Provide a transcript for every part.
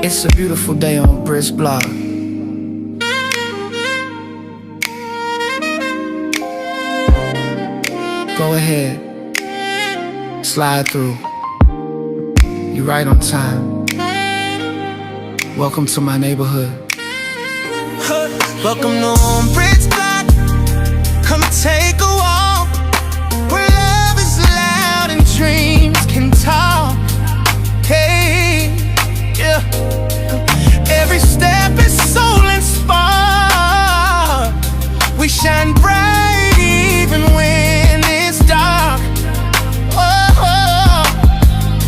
It's a beautiful day on Brisk Block. Go ahead, slide through. You right on time. Welcome to my neighborhood. Welcome to Brisk Block. Come take a walk where love is loud and dreams can talk. Hey, yeah. Every step is soul inspired. We shine bright even when it's dark. Oh,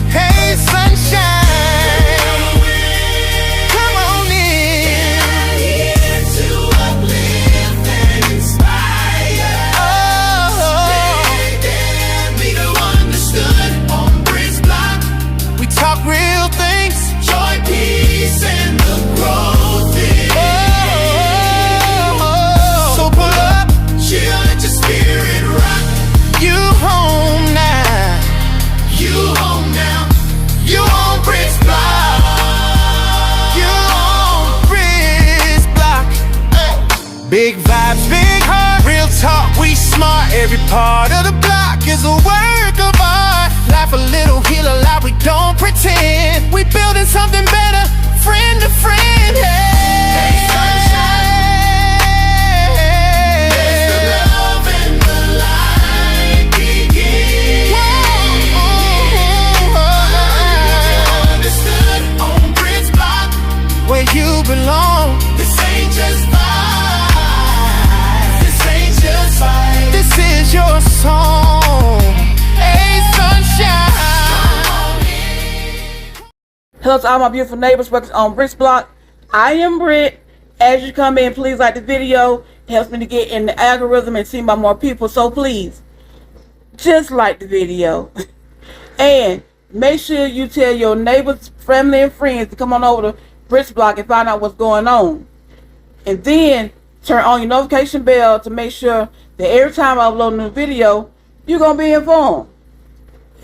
hey, sunshine. Big vibes, big heart, real talk, we smart. Every part of the block is a work of art. Life a little, heal a lot, we don't pretend. We building something better, friend to friend. Hey, sunshine, let the love and the light begin. Understood on Brisk Block, where you belong. This ain't just this is your song. Hey, sunshine. Hello to all my beautiful neighbors working on Brisk Block. I am Britt. As you come in, please like the video. It helps me to get in the algorithm and seen by more people. So please, just like the video. And make sure you tell your neighbors, family, and friends to come on over to Brisk Block and find out what's going on. And then turn on your notification bell to make sure that every time I upload a new video, you're going to be informed.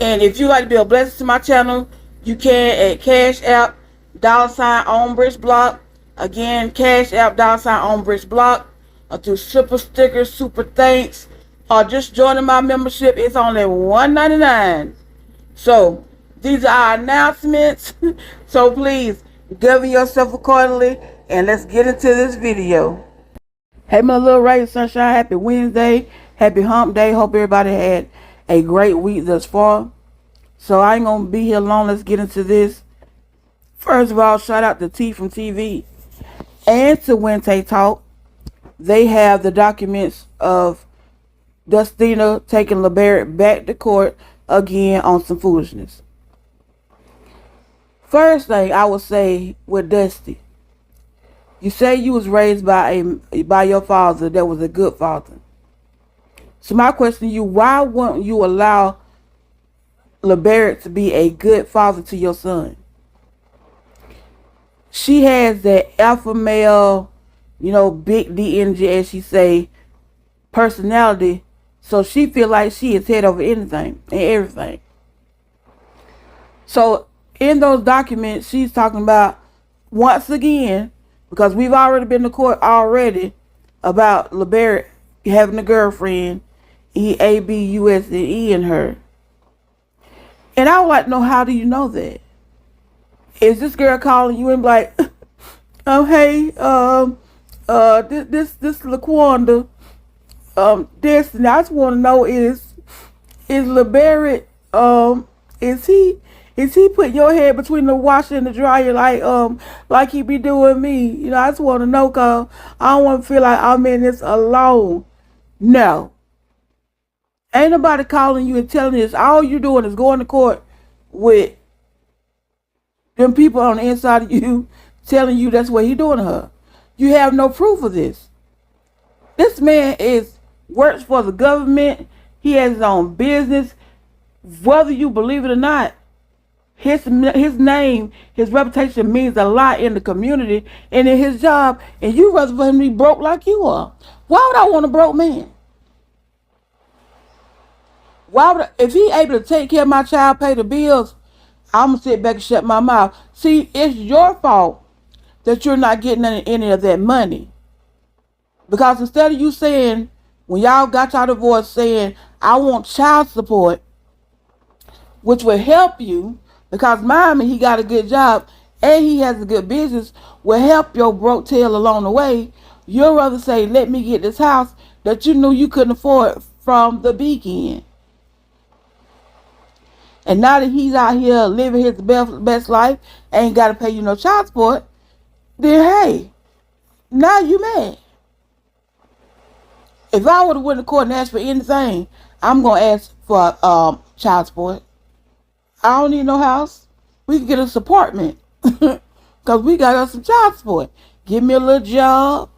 And if you like to be a blessing to my channel, you can at Cash App, $ on Brisk Block. Again, Cash App, $ on Brisk Block. Or through super stickers, super thanks. Or just joining my membership. It's only $1.99. So, these are our announcements. So please, govern yourself accordingly. And let's get into this video. Hey, my little rays of sunshine, happy Wednesday, happy hump day. Hope everybody had a great week thus far. So I ain't going to be here long. Let's get into this. First of all, shout out to T from TV and to Wente Talk. They have the documents of Dustina taking LeBarrett back to court again on some foolishness. First thing I would say with Dusty. You say you was raised by your father that was a good father. So my question to you, why won't you allow LeBarrett to be a good father to your son? She has that alpha male, big D energy, as she say, personality. So she feel like she is head over anything and everything. So in those documents, she's talking about, once again, because we've already been to court already about LeBarrett having a girlfriend, E-A-B-U-S-N-E in her. And I would like to know, how do you know that? Is this girl calling you and be like, hey, this LaQuanda, Destiny, I just want to know, is LeBarrett, is he putting your head between the washer and the dryer like he be doing me? I just want to know, cause I don't want to feel like I'm in this alone. No. Ain't nobody calling you and telling you this. All you doing is going to court with them people on the inside of you telling you that's what he doing to her. You have no proof of this. This man works for the government. He has his own business. Whether you believe it or not, his name, his reputation means a lot in the community and in his job. And you rather for him to be broke like you are. Why would I want a broke man? Why would if he able to take care of my child, pay the bills, I'm going to sit back and shut my mouth. See, it's your fault that you're not getting any of that money. Because instead of you saying, when y'all got y'all divorce, saying, I want child support, which will help you, because mommy, he got a good job and he has a good business, will help your broke tail along the way. You'd rather say, let me get this house that you knew you couldn't afford from the beginning. And now that he's out here living his best life, ain't got to pay you no child support, then hey, now you mad. If I would have went to court and asked for anything, I'm going to ask for child support. I don't need no house. We can get us an apartment. Because we got us some child support. Give me a little job.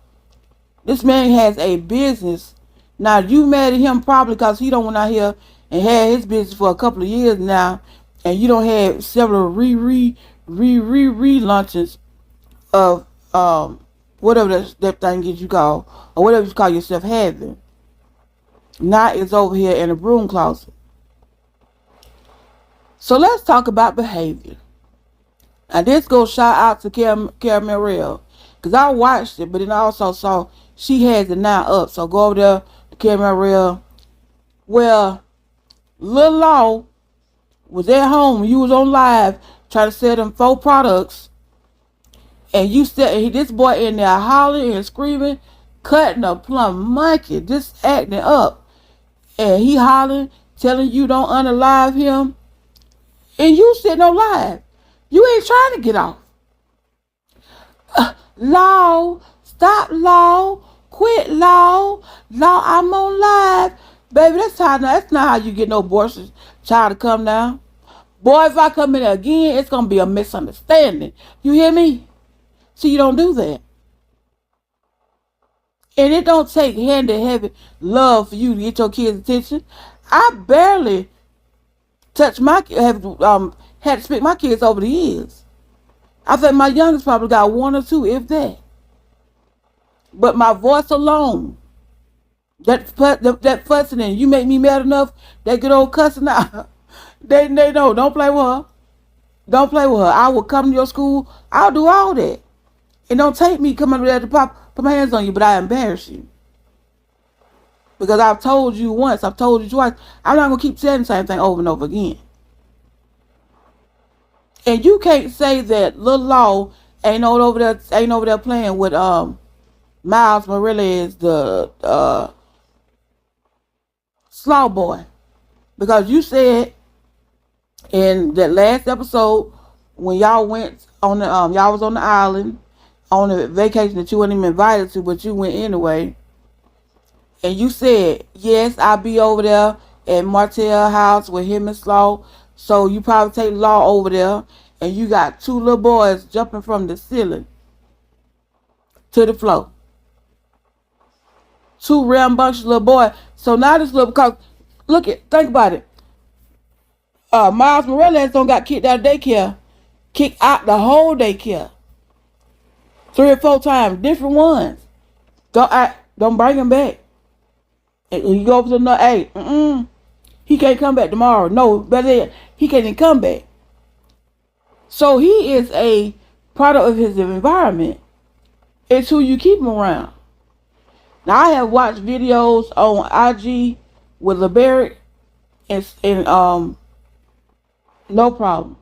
This man has a business. Now, you mad at him probably because he don't went out here and had his business for a couple of years now. And you don't have several lunches of whatever that thing is you call, or whatever you call yourself having. Now it's over here in a broom closet. So let's talk about behavior. And this goes shout out to Caramel, because I watched it, but then I also saw she has it now up. So go over there to Caramel. Well, Lil Law was at home. You was on live trying to sell them 4 products. And you said this boy in there hollering and screaming, cutting a plumb monkey, just acting up. And he hollering, telling you don't unalive him. And you sitting on live. You ain't trying to get off. Law, stop Law, quit Law, I'm on live. Baby, that's not how you get no abortion child to come down. Boy, if I come in again, it's going to be a misunderstanding. You hear me? So you don't do that. And it don't take heavy love for you to get your kids' attention. I barely touch had to speak my kids over the years. I think my youngest probably got 1 or 2, if that. But my voice alone, that fussing, and you make me mad enough, that good old cussing out. They know, don't play with her. Don't play with her. I will come to your school. I'll do all that. And don't take me coming there to put my hands on you, but I embarrass you. Because I've told you once, I've told you twice, I'm not going to keep saying the same thing over and over again. And you can't say that Lil Law ain't over there playing with Miles Morales, the Slaw Boy. Because you said in that last episode when y'all went on the y'all was on the island on a vacation that you weren't even invited to, but you went anyway. And you said, yes, I'll be over there at Martell house with him and Slaw. So you probably take Law over there, and you got 2 little boys jumping from the ceiling to the floor. 2 rambunctious little boys. So now this little, because think about it. Miles Morales don't got kicked out of daycare. Kicked out the whole daycare. 3 or 4 times, different ones. Don't bring him back. And you go over to another, hey, he can't come back tomorrow. No, better he can't even come back. So he is a product of his environment. It's who you keep him around. Now I have watched videos on IG with LeBaric and no problem.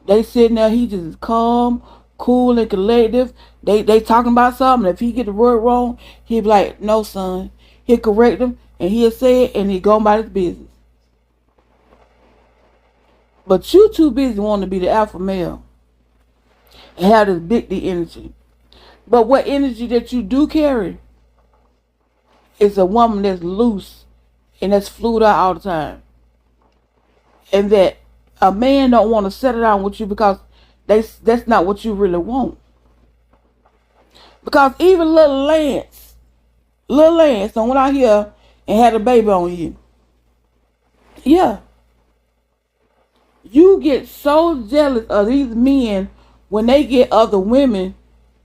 They sitting there, he just calm, cool, and collective. They talking about something. If he get the word wrong, he'll be like, no, son. He'll correct him, and he'll say it, and he go about his business. But you too busy wanting to be the alpha male and have this big D energy. But what energy that you do carry is a woman that's loose and that's fluid out all the time. And that a man don't want to settle down with you because that's not what you really want. Because even little Lance don't went out here and had a baby on you. Yeah. You get so jealous of these men when they get other women,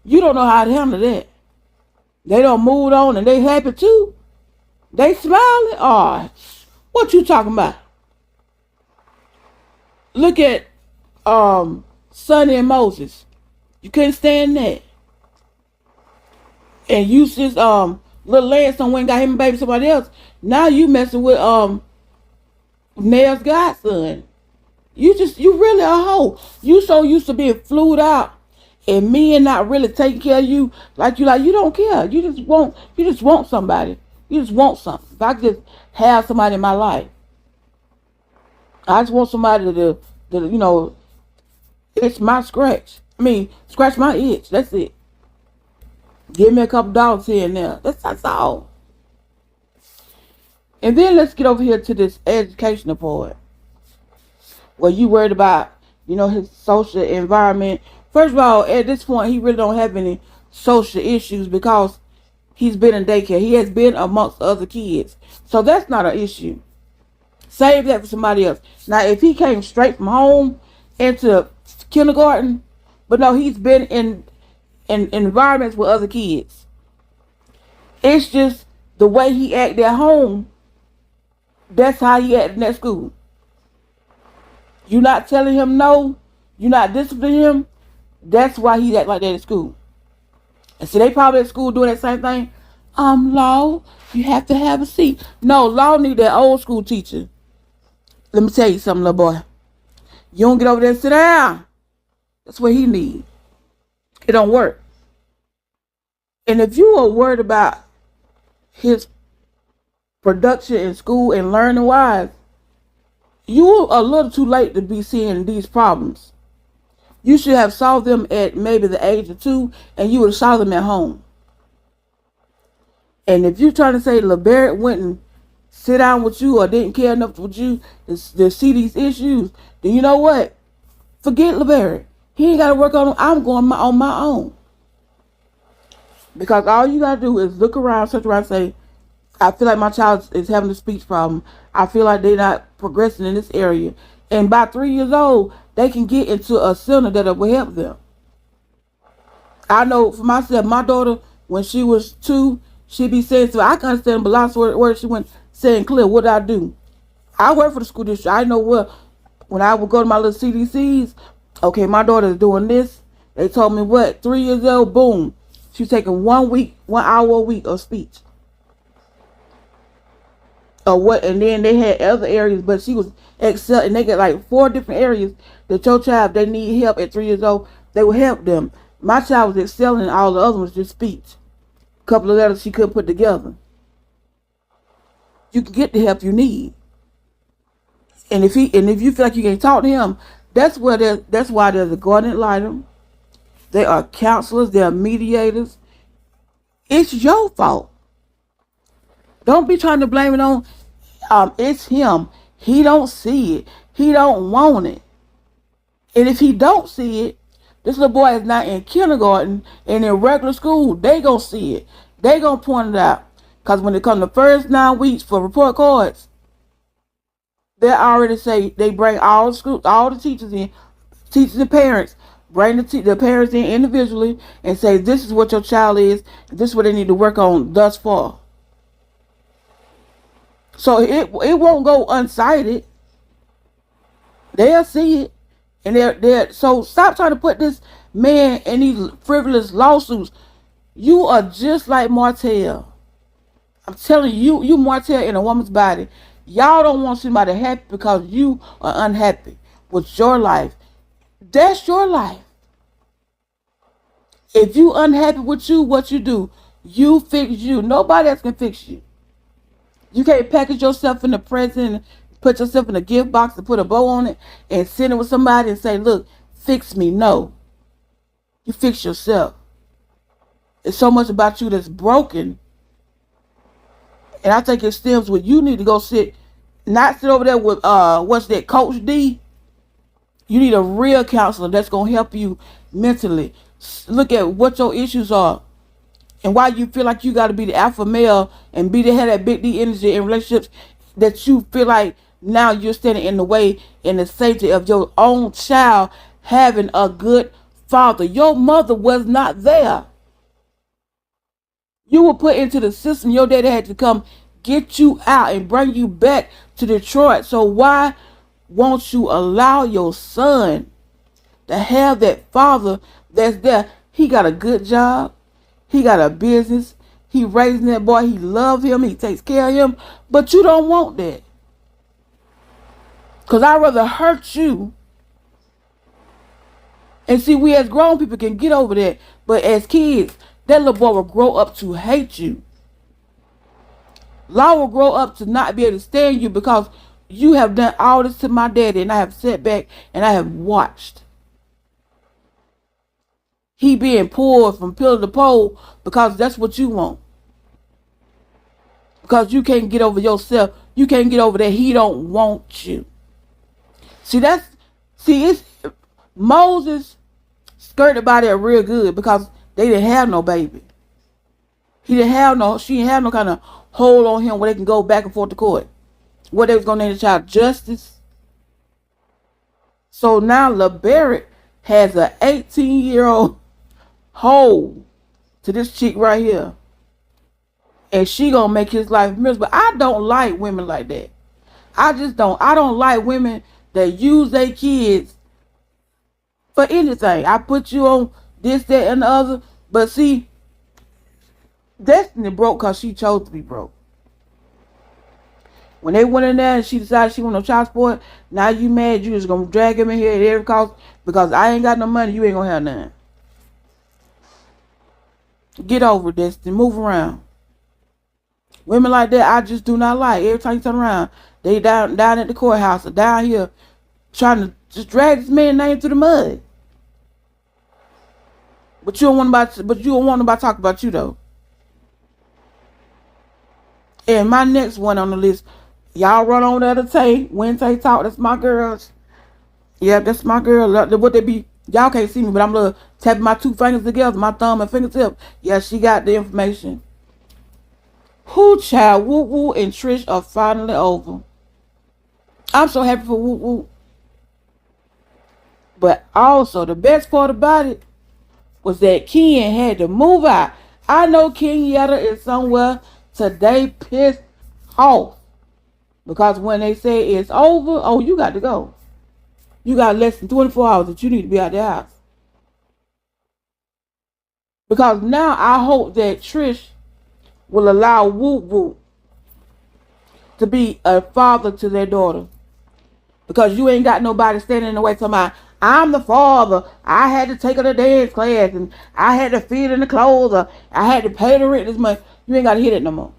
you don't know how to handle that. They don't move on and they happy too. They smiling. Oh, what you talking about? Look at Sonny and Moses. You couldn't stand that. And you just little Lance went and got him a baby somebody else. Now you messing with Nell's godson. You really a hoe. You so used to being flued out and men not really taking care of you like you don't care. You just want somebody. You just want something. If I could just have somebody in my life. I just want somebody to itch my scratch. Scratch my itch. That's it. Give me a couple dollars here and there. That's all. And then let's get over here to this educational part. Where you worried about, his social environment. First of all, at this point, he really don't have any social issues because he's been in daycare. He has been amongst other kids. So that's not an issue. Save that for somebody else. Now, if he came straight from home into kindergarten, but no, he's been in environments with other kids. It's just the way he acted at home, that's how he acted at school. You're not telling him no, you're not disciplining him, that's why he act like that at school. And so they probably at school doing that same thing. Law, you have to have a seat. No, Law need that old school teacher. Let me tell you something, little boy. You don't get over there and sit down. That's what he need. It don't work. And if you are worried about his production in school and learning wise, you're a little too late to be seeing these problems. You should have solved them at maybe the age of 2, and you would have solved them at home. And if you're trying to say LeBarrett went and sit down with you or didn't care enough with you to see these issues, then you know what? Forget LeBarrett. He ain't got to work on them. I'm going on my own. Because all you got to do is look around, search around, and say, I feel like my child is having a speech problem. I feel like they're not progressing in this area. And by 3 years old, they can get into a center that will help them. I know for myself, my daughter, when she was 2, she'd be saying, so I can understand, but lots of words she went saying clear, what did I do? I work for the school district. I know when I would go to my little CDCs, okay, my daughter is doing this. They told me 3 years old, boom. She's taking 1 hour a week of speech. And then they had other areas, but she was excelling. And they got like 4 different areas that your child, they need help at 3 years old. They will help them. My child was excelling, all the other ones just speech. A couple of letters she couldn't put together. You can get the help you need. And if you feel like you can't talk to him, that's why there's a guardian item. They are counselors, they are mediators. It's your fault. Don't be trying to blame it on it's him. He don't see it. He don't want it. And if he don't see it, this little boy is not in kindergarten and in regular school. They gonna see it. They gonna point it out. Because when it comes to the first 9 weeks for report cards, they already say they bring all the teachers in, teachers and parents, bring the parents in individually and say, this is what your child is. This is what they need to work on thus far. So it won't go unsighted. They'll see it. And so stop trying to put this man in these frivolous lawsuits. You are just like Martell. I'm telling you, you Martell in a woman's body. Y'all don't want somebody happy because you are unhappy with your life. That's your life. If you unhappy with you, what you do? You fix you. Nobody else can fix you. You can't package yourself in the present, put yourself in a gift box and put a bow on it and send it with somebody and say, look, fix me. No. You fix yourself. It's so much about you that's broken. And I think it stems with you need to go not sit over there with, Coach D. You need a real counselor that's going to help you mentally. Look at what your issues are. And why you feel like you got to be the alpha male and have that big D energy in relationships that you feel like now you're standing in the way in the safety of your own child having a good father. Your mother was not there. You were put into the system. Your daddy had to come get you out and bring you back to Detroit. So why won't you allow your son to have that father that's there? He got a good job. He got a business. He raising that boy. He loves him. He takes care of him. But you don't want that. Because I'd rather hurt you. And see, we as grown people can get over that. But as kids, that little boy will grow up to hate you. Law will grow up to not be able to stand you because you have done all this to my daddy, and I have sat back and I have watched. He being pulled from pillar to pole because that's what you want. Because you can't get over yourself. You can't get over that he don't want you. It's Moses skirted by that real good because they didn't have no baby. She didn't have no kind of hold on him where they can go back and forth to court. What they was going to name the child Justice. So now LeBarrett has an 18-year-old hold to this chick right here. And she going to make his life miserable. I don't like women like that. I just don't. I don't like women that use their kids for anything. I put you on this, that, and the other. But see, Destiny broke because she chose to be broke. When they went in there and she decided she wanted no child support, now you mad, you just gonna drag him in here at every cost because I ain't got no money, you ain't gonna have none. Get over this and move around. Women like that, I just do not like. Every time you turn around, they down at the courthouse or down here trying to just drag this man's name through the mud. But you don't want nobody to talk about you though. And my next one on the list, y'all run on the other Tay. When Tay talk, that's my girls. Yeah, that's my girl. What they be? Y'all can't see me, but I'm tapping my two fingers together, my thumb and fingertip. Yeah, she got the information. Who child? Woo Woo and Trish are finally over. I'm so happy for Woo Woo. But also, the best part about it was that Ken had to move out. I know Ken Yetta is somewhere today pissed off. Because when they say it's over, oh, you got to go. You got less than 24 hours that you need to be out the house. Because now I hope that Trish will allow Woo Woo to be a father to their daughter. Because you ain't got nobody standing in the way talking about, I'm the father. I had to take her to dance class and I had to feed her the clothes or I had to pay the rent this month. You ain't got to hear that no more.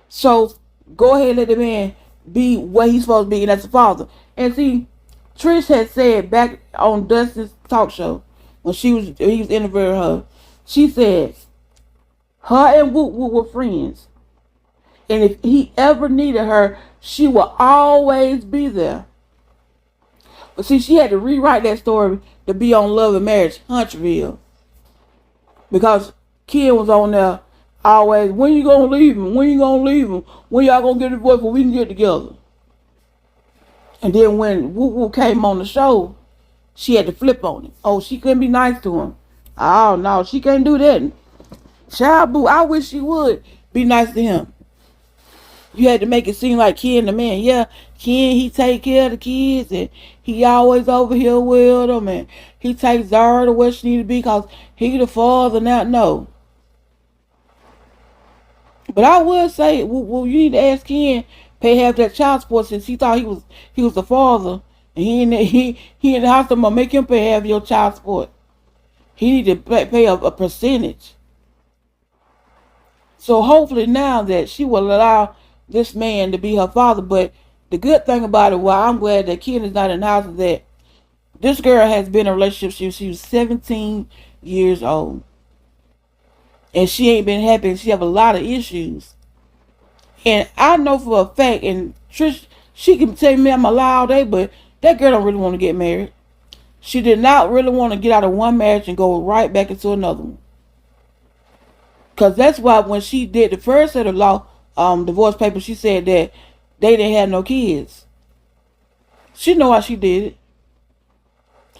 So go ahead and let the man be what he's supposed to be, and that's the father. And see, Trish had said back on Dustin's talk show when he was interviewing her, she said her and Woo Woo were friends. And if he ever needed her, she will always be there. But see, she had to rewrite that story to be on Love and Marriage Huntsville. Because Ken was on there always, when you gonna leave him? When you gonna leave him? When y'all gonna get a divorce so we can get together? And then when Woo Woo came on the show, she had to flip on it. Oh, she couldn't be nice to him. Oh, no, she can't do that. Child boo, I wish she would be nice to him. You had to make it seem like Ken the man. Yeah, Ken, he take care of the kids and he always over here with them and he takes Zara to where she need to be because he the father now. No. But I would say, well, you need to ask Ken pay half that child support since he thought he was the father and he in the house. I'm gonna make him pay half your child support. He need to pay a percentage. So hopefully now that she will allow this man to be her father. But the good thing about it, well, I'm glad that Ken is not in the house, is that this girl has been in a relationship since she was 17 years old. And she ain't been happy and she have a lot of issues. And I know for a fact, and Trish, she can tell me I'm a lie all day, but that girl don't really want to get married. She did not really want to get out of one marriage and go right back into another one. Because that's why when she did the first set of divorce papers, she said that they didn't have no kids. She know why she did it.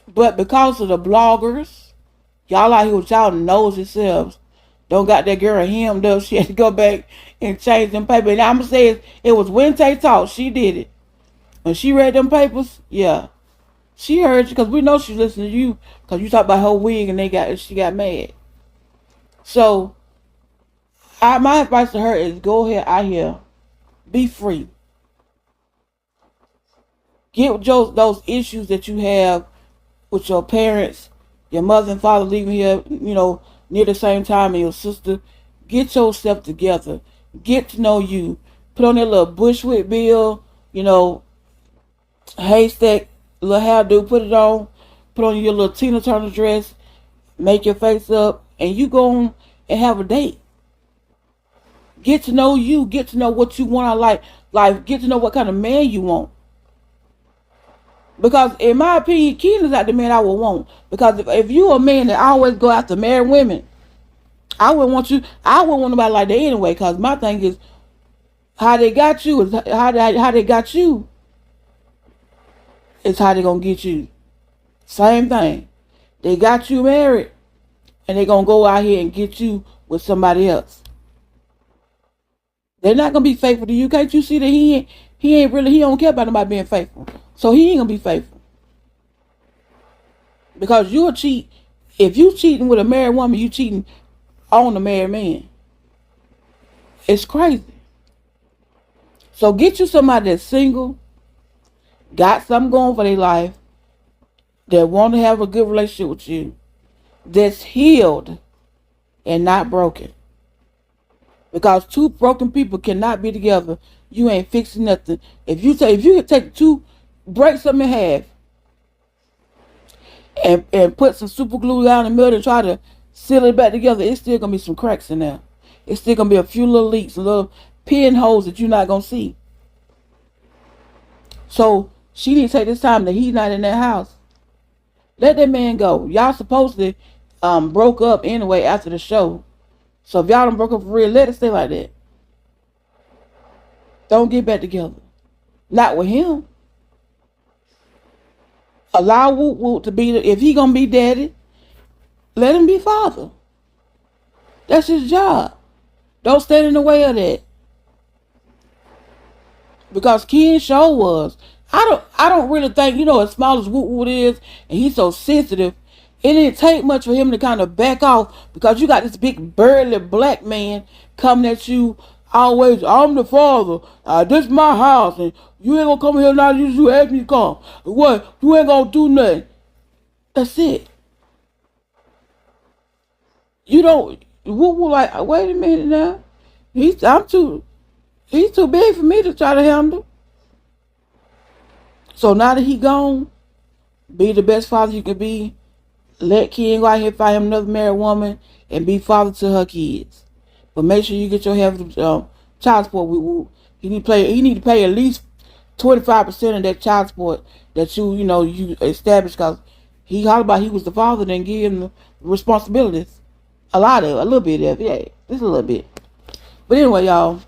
But because of the bloggers, y'all out here with y'all knows yourselves, Don't got that girl hemmed up. She had to go back and change them papers. And I'm going to say it was when Tay talked. She did it. When she read them papers, yeah. She heard you because we know she listened to you because you talked about her wig and she got mad. So, my advice to her is go ahead out here. Be free. Get those issues that you have with your parents, your mother and father leaving here, near the same time, and your sister. Get yourself together. Get to know you. Put on that little Bushwick bill, haystack, little hairdo, put it on. Put on your little Tina Turner dress. Make your face up, and you go on and have a date. Get to know you. Get to know what you want out of life. Get to know what kind of man you want. Because in my opinion, Ken is not the man I would want. Because if you a man that always go after married women, I wouldn't want you. I wouldn't want nobody like that anyway. Because my thing is, how they got you is how they got you. Is how they gonna get you. Same thing. They got you married, and they gonna go out here and get you with somebody else. They're not gonna be faithful to you. Can't you see that he don't care about nobody being faithful. So he ain't gonna be faithful. Because you'll cheat. If you cheating with a married woman, you cheating on a married man. It's crazy. So get you somebody that's single, got something going for their life, that want to have a good relationship with you, that's healed and not broken. Because two broken people cannot be together. You ain't fixing nothing. If you could take break something in half and put some super glue down in the middle and try to seal it back together, it's still gonna be some cracks in there. It's still gonna be a few little leaks, little pinholes that you're not gonna see. So she need to take this time that he's not in that house. Let that man go. Y'all supposedly broke up anyway after the show. So if y'all done broke up for real, let it stay like that. Don't get back together. Not with him. Allow Woot Woot to be, if he gonna be daddy, let him be father. That's his job. Don't stand in the way of that. Because Ken show was. I don't really think, as small as Woot Woot is, and he's so sensitive, it didn't take much for him to kind of back off, because you got this big burly black man coming at you always. I'm the father. This is my house, and you ain't gonna come here now. You ask me to come. What? You ain't gonna do nothing. That's it. You don't. Woot Woot like, wait a minute now. He's too big for me to try to handle. So now that he gone, be the best father you can be. Let Ken go out here and find him another married woman and be father to her kids. But make sure you get your half of child support. He need to pay at least 25% of that child support that you established, because he hollered about he was the father, then give him the responsibilities. A little bit of it, yeah, just a little bit. But anyway, y'all,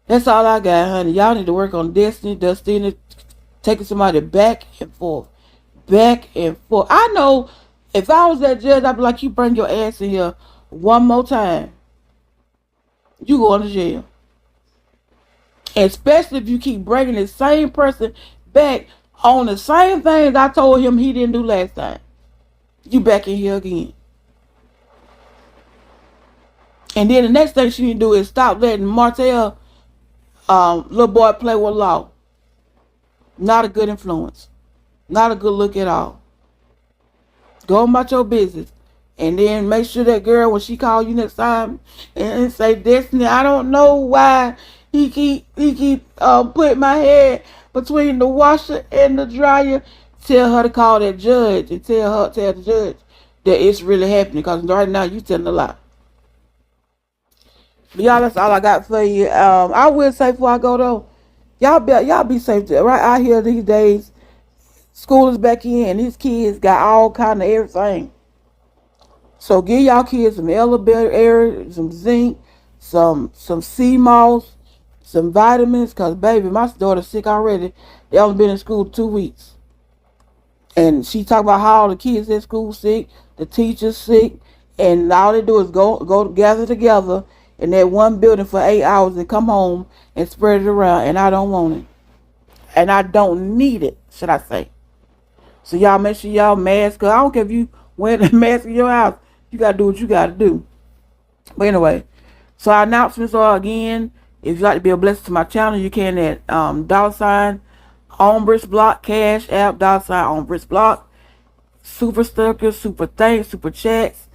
that's all I got, honey. Y'all need to work on destiny, taking somebody back and forth. Back and forth. I know if I was that judge, I'd be like, you bring your ass in here one more time, you going to jail. Especially if you keep bringing the same person back on the same things I told him he didn't do last time. You back in here again. And then the next thing she need to do is stop letting Martell, little boy, play with law. Not a good influence. Not a good look at all. Go about your business. And then make sure that girl, when she call you next time and say, Destiny, I don't know why he keep putting my head between the washer and the dryer. Tell her to call that judge and tell the judge that it's really happening, because right now you telling a lie. But y'all, that's all I got for you. I will say before I go though, y'all be safe right out here these days. School is back in, and these kids got all kind of everything. So give y'all kids some elderberry, some zinc, some sea moss, some vitamins, because baby, my daughter's sick already. They only been in school 2 weeks. And she talk about how all the kids at school sick, the teachers sick, and all they do is go gather together in that one building for 8 hours and come home and spread it around. And I don't want it, and I don't need it, should I say. So y'all make sure y'all mask, cause I don't care if you wear the mask in your house. You gotta do what you gotta do. But anyway, so our announcements are, again, if you'd like to be a blessing to my channel, you can at $ on Brits Block, Cash App, $ on Brits Block, super stickers, super thanks, super chats,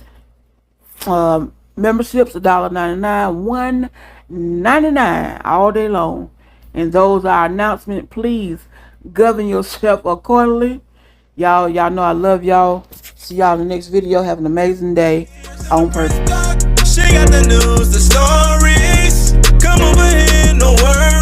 memberships $1.99, $1.99 all day long. And those are our announcements. Please govern yourself accordingly. Y'all know I love y'all. See y'all in the next video. Have an amazing day on purpose. She got the news, the stories. Come over here, no worries.